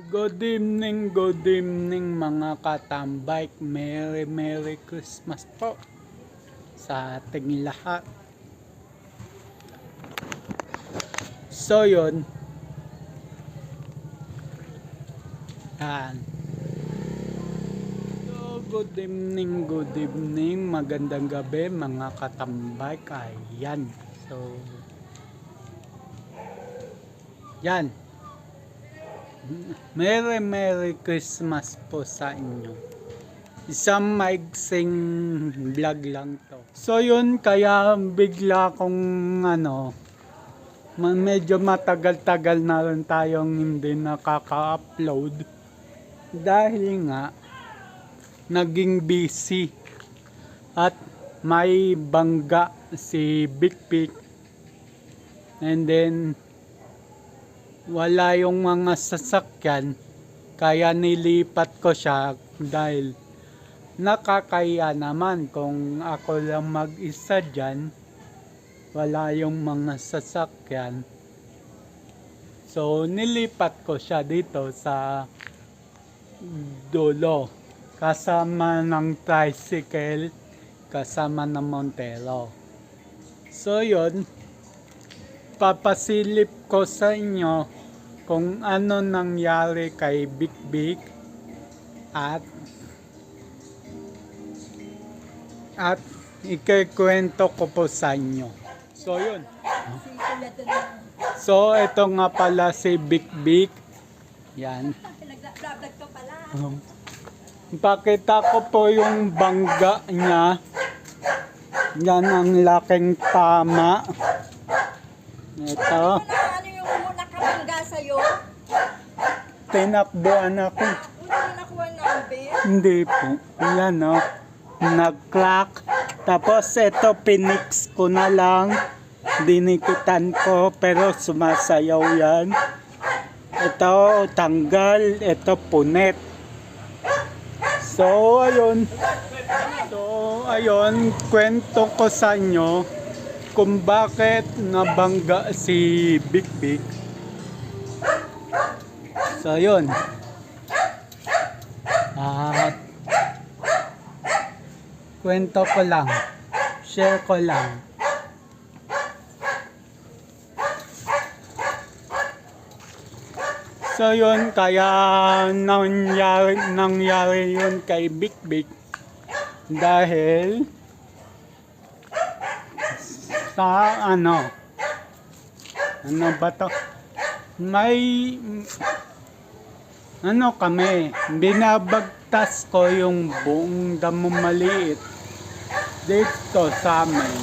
Good evening mga katambike. Merry Christmas po sa ating lahat. So yun. Yan. So good evening, magandang gabi mga katambike. Ayan. So yan. Merry Christmas po sa inyo. Isang maigsing vlog lang to. So yun, kaya bigla kong medyo matagal-tagal na rin tayong hindi nakaka-upload. Dahil nga, naging busy. At may bangga si Big Pig. And then, wala yung mga sasakyan, kaya nilipat ko siya dahil nakakaya naman kung ako lang mag-isa dyan, wala yung mga sasakyan. So nilipat ko siya dito sa dulo, kasama ng tricycle, kasama ng Montero. So yun, papasilip ko sa inyo kung ano nangyari kay Big at ikikwento ko po sa inyo. So yun. So ito nga pala si Big. Yan. Pakita ko po yung bangga niya. Yan ang laking tama. Ito. Ano yung nakabangga sa'yo? Tinakbuhan ako. Ano nakuha namin? Hindi po. Yan o. Nag-crack. Tapos ito pinix ko na lang. Dinikitan ko. Pero sumasayaw yan. Ito tanggal. Ito punet. So ayun. Kwento ko sa inyo kung bakit nabangga si Big. So yun. At kwento ko lang. Share ko lang. So yun, kaya nangyari yun kay Big. Dahil sa ano ba to? May kami, binabagtas ko yung buong damo maliit dito sa amin.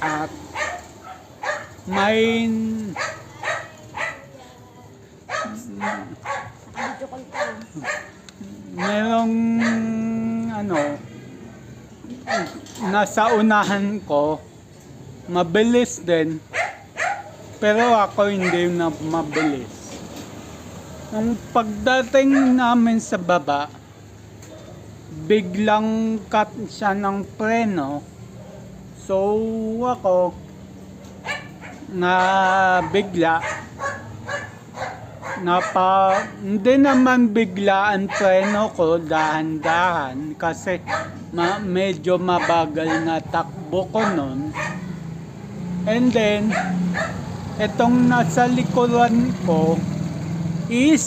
At may merong nasa unahan ko, mabilis din, pero ako hindi na mabilis. Ang pagdating namin sa baba, biglang cut siya ng preno. So ako na bigla hindi naman bigla ang preno ko, dahan-dahan kasi medyo mabagal na takbo ko nun. And then etong nasa likuran ko is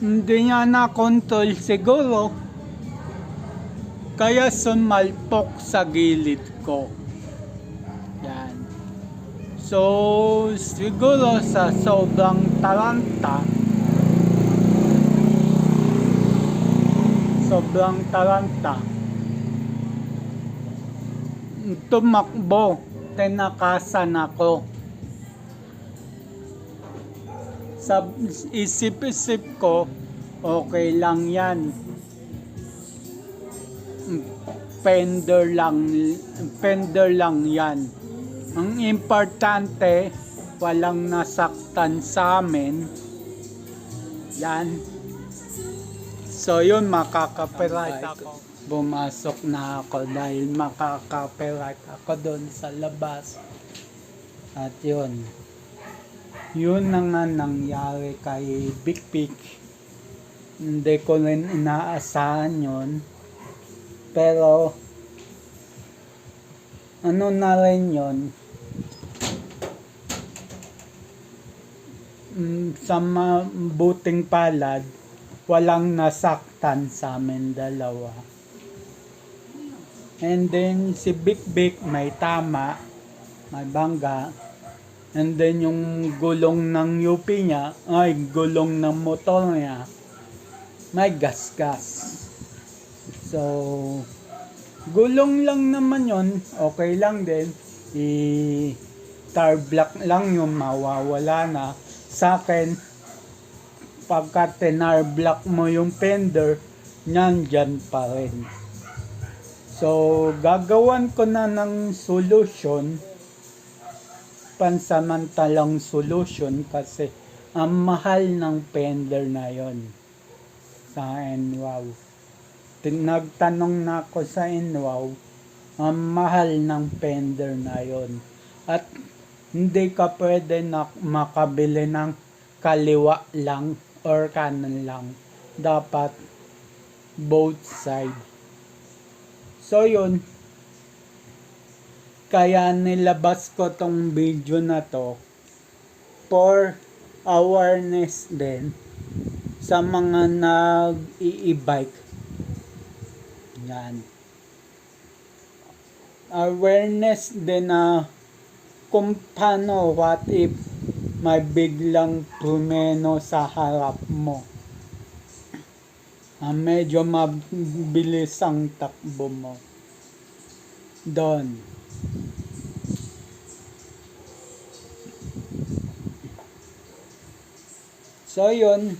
hindi niya na-control siguro, kaya sumalpok sa gilid ko. Yan. So siguro sa sobrang taranta, tumakbo, tinakasan ako. Sa isip-isip ko, okay lang yan. Fender lang yan. Ang importante, walang nasaktan sa amin. Yan. So yun, makaka-copyright ako. Pumasok na ako dahil makaka-copyright ako doon sa labas. At yun na nga nangyari kay Big Big. Hindi ko rin inaasahan yun. Pero ano na rin yun, sa mabuting palad, walang nasaktan sa amin dalawa. And then si Big Big may tama, may bangga. And then yung gulong ng UP niya, ay gulong ng motor niya, may gasgas. So, gulong lang naman yon, okay lang din. I-tar block lang yung mawawala na. Sa akin, pagka tinar block mo yung fender, nandyan pa rin. So, gagawan ko na ng solution, pansamantalang solution, kasi ang mahal ng fender na yon sa NWOW. Nagtanong na ako sa NWOW, ang mahal ng fender na yon. At hindi ka pwede na makabili ng kaliwa lang or kanan lang. Dapat both side. So yun, kaya nilabas ko tong video na to for awareness din sa mga nag-i-bike. Yan. Awareness din na kung paano, what if may biglang prumeno sa harap mo. Medyo mabilis ang takbo mo. Doon. So yun,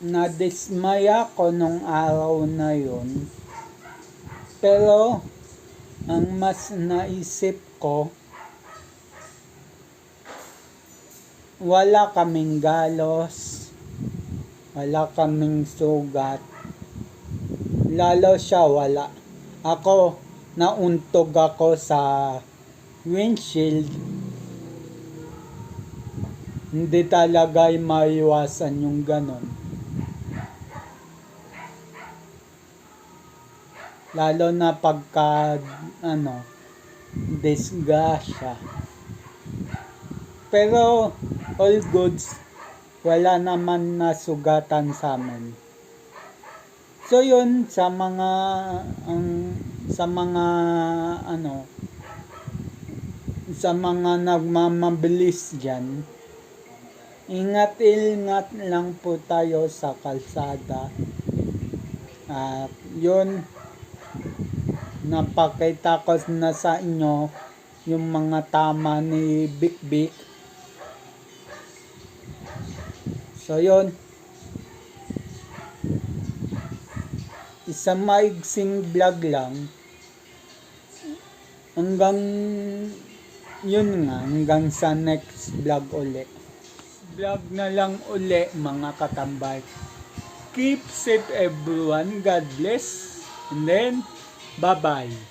nadismaya ko nung araw na yun. Pero ang mas naisip ko, wala kaming galos, wala kaming sugat. Lalo siya wala. Ako, nauntog ako sa windshield. Hindi talaga maiwasan yung ganon. Lalo na pagka, disgrasya. Pero, all goods, wala naman nasugatan sa amin. So yun, sa mga nagmamabilis dyan, ingat lang po tayo sa kalsada. At yun, napakita ko na sa inyo yung mga tama ni Big Big. So yun, isang maigsing vlog lang. Hanggang sa next vlog uli. Vlog na lang uli mga katambay. Keep safe everyone. God bless. And then, bye-bye.